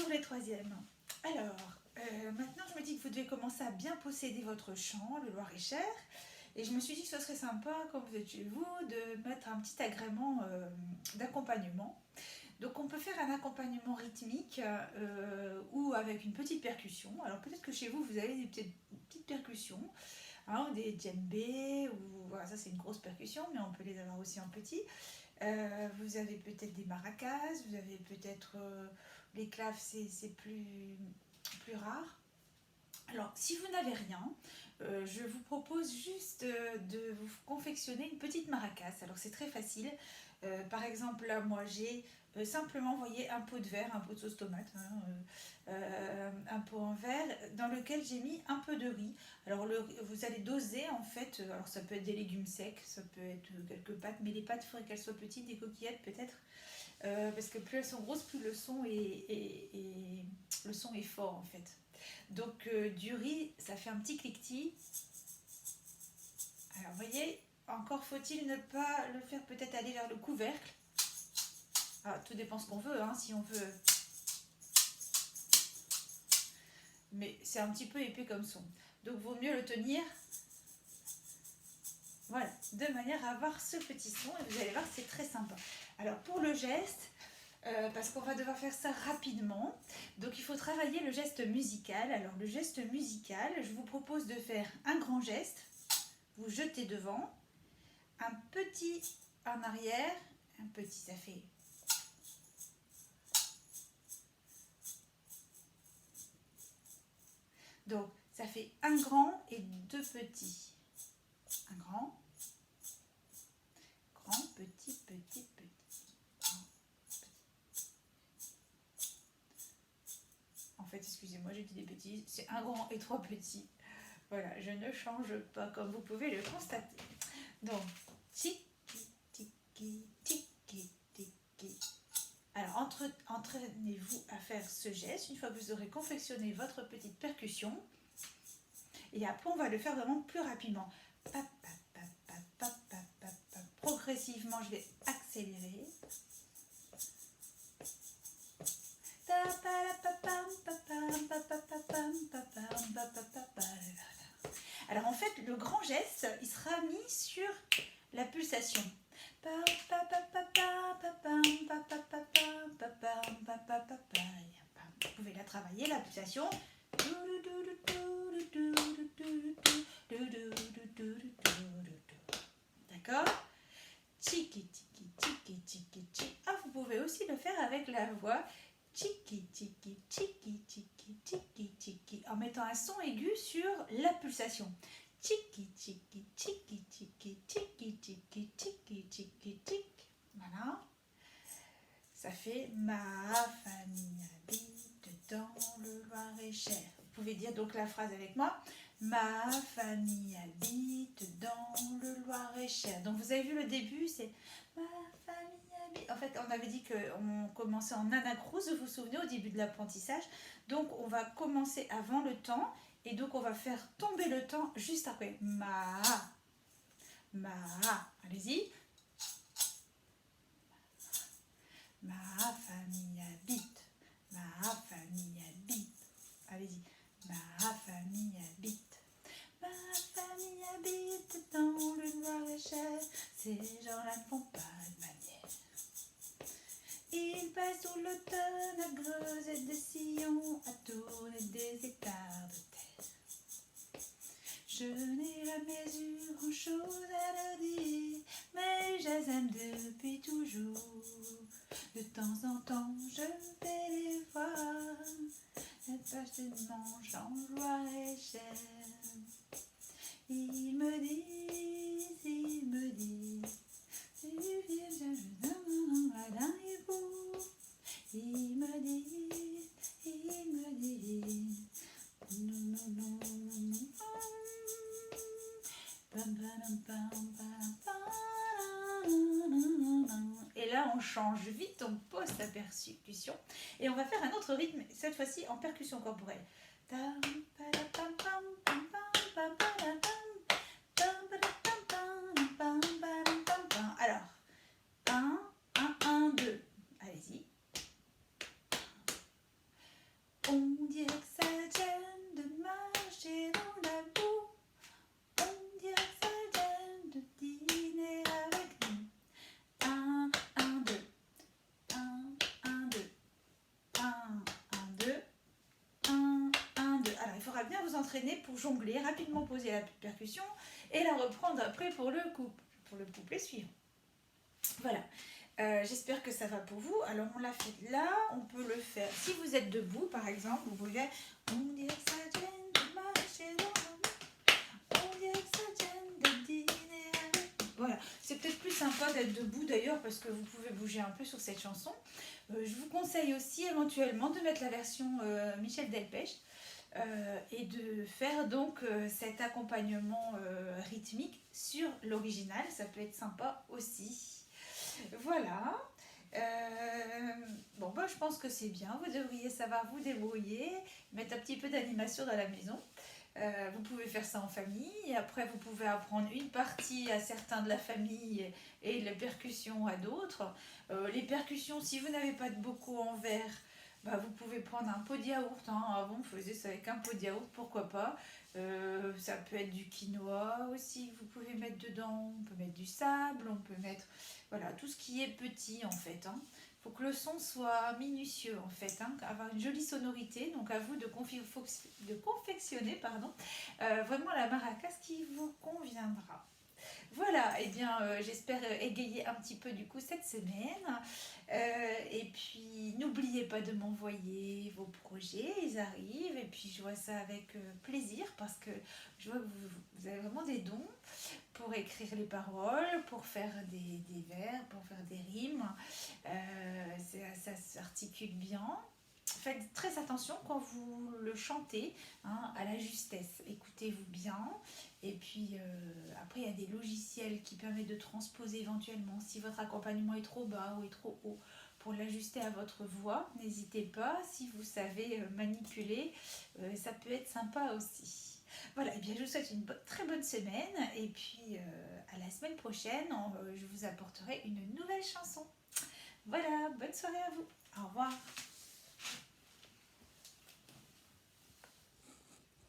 Bonjour les troisièmes. Alors, maintenant je me dis que vous devez commencer à bien posséder votre chant, le Loir-et-Cher. Et je me suis dit que ce serait sympa, quand vous êtes chez vous, de mettre un petit agrément d'accompagnement. Donc on peut faire un accompagnement rythmique ou avec une petite percussion. Alors peut-être que chez vous, vous avez des petites percussions, hein, des djembés, ou voilà, ça c'est une grosse percussion, mais on peut les avoir aussi en petit. Vous avez peut-être des maracas, vous avez peut-être les claves, c'est plus rare. Alors, si vous n'avez rien, je vous propose juste de vous confectionner une petite maracas. Alors, c'est très facile. Par exemple, là, moi, j'ai simplement envoyé un pot de verre, un pot de sauce tomate, hein, un pot en verre, dans lequel j'ai mis un peu de riz. Alors, vous allez doser, en fait. Alors, ça peut être des légumes secs, ça peut être quelques pâtes, mais les pâtes, il faudrait qu'elles soient petites, des coquillettes peut-être. Parce que plus elles sont grosses, plus le son le son est fort, en fait. Donc du riz, ça fait un petit cliquetis. Alors vous voyez, encore faut-il ne pas le faire peut-être aller vers le couvercle. Alors, tout dépend ce qu'on veut, hein, si on veut. Mais c'est un petit peu épais comme son. Donc vaut mieux le tenir. Voilà, de manière à avoir ce petit son. Et vous allez voir, c'est très sympa. Alors pour le geste, parce qu'on va devoir faire ça rapidement. Donc il faut travailler le geste musical. Alors le geste musical, je vous propose de faire un grand geste. Vous jetez devant, un petit en arrière, un petit, ça fait. Donc ça fait un grand et deux petits. Un grand, petit, petit, petit. Grand, petit. En fait, excusez-moi, j'ai dit des petits, c'est un grand et trois petits. Voilà, je ne change pas comme vous pouvez le constater. Donc, tiki, tiki, tiki, tiki. Alors, entraînez-vous à faire ce geste une fois que vous aurez confectionné votre petite percussion. Et après, on va le faire vraiment plus rapidement. Progressivement, je vais accélérer. Alors en fait, le grand geste, il sera mis sur la pulsation. Vous pouvez la travailler, la pulsation. D'accord? Tiki tiki tiki tiki tiki. Ah, vous pouvez aussi le faire avec la voix. Tiki tiki tiki tiki tiki tiki, en mettant un son aigu sur la pulsation. Tiki tiki tiki tiki tiki tiki tiki tiki tiki. Voilà. Ça fait ma famille habite dans le Loir-et-Cher. Vous pouvez dire donc la phrase avec moi. Ma famille habite dans le Loir-et-Cher. Donc vous avez vu le début, c'est ma famille habite. En fait, on avait dit qu'on commençait en anacrouse, vous vous souvenez, au début de l'apprentissage. Donc on va commencer avant le temps et donc on va faire tomber le temps juste après. Ma. Allez-y. Ma famille habite. Ma famille habite. Allez-y. Ma famille habite. Ma famille habite dans le Loir-et-Cher. Ces gens-là ne font pas de manière. Ils passent tout l'automne à creuser des sillons, à tourner des hectares de terre. Je n'ai jamais eu grand-chose à leur dire, mais je les aime depuis toujours. De temps en temps, je vais les voir, elles passent dimanche dans le Loir-et-Cher. Ils me disent, tu viens bien, je demande Alain et vous. Ils me disent, non. Et là, on change vite, on pose sa percussion et on va faire un autre rythme, cette fois-ci en percussion corporelle. Alors, 1, 2. Allez-y. entraîner pour jongler, rapidement poser la percussion et la reprendre après pour le couplet suivant. Voilà. J'espère que ça va pour vous. Alors on l'a fait là, on peut le faire. Si vous êtes debout par exemple, vous pouvez. On dirait que ça gêne de marcher dans la nuit. On dirait que ça gêne de dîner avec. Voilà, c'est peut-être plus sympa d'être debout d'ailleurs parce que vous pouvez bouger un peu sur cette chanson. Je vous conseille aussi éventuellement de mettre la version Michel Delpech et de faire donc cet accompagnement rythmique sur l'original. Ça peut être sympa aussi. Voilà. Bon, bah, je pense que c'est bien. Vous devriez savoir vous débrouiller, mettre un petit peu d'animation dans la maison. Vous pouvez faire ça en famille. Et après, vous pouvez apprendre une partie à certains de la famille et les percussions à d'autres. Les percussions, si vous n'avez pas de bocaux en verre, bah, vous pouvez prendre un pot de yaourt. Hein. Avant, on faisait ça avec un pot de yaourt, pourquoi pas. Ça peut être du quinoa aussi que vous pouvez mettre dedans. On peut mettre du sable, on peut mettre voilà, tout ce qui est petit en fait. Hein. Faut que le son soit minutieux en fait, hein, avoir une jolie sonorité. Donc à vous de confectionner vraiment la maracas qui vous conviendra. Voilà, et bien j'espère égayer un petit peu du coup cette semaine. Et puis n'oubliez pas de m'envoyer vos projets, ils arrivent. Et puis je vois ça avec plaisir parce que je vois que vous avez vraiment des dons pour écrire les paroles, pour faire des vers, pour faire des rimes. Ça s'articule bien. Faites très attention quand vous le chantez, hein, à la justesse. Écoutez-vous bien. Et puis après, il y a des logiciels qui permettent de transposer éventuellement si votre accompagnement est trop bas ou est trop haut pour l'ajuster à votre voix. N'hésitez pas, si vous savez manipuler, ça peut être sympa aussi. Voilà, et bien je vous souhaite une très bonne semaine et puis à la semaine prochaine, je vous apporterai une nouvelle chanson. Voilà, bonne soirée à vous. Au revoir.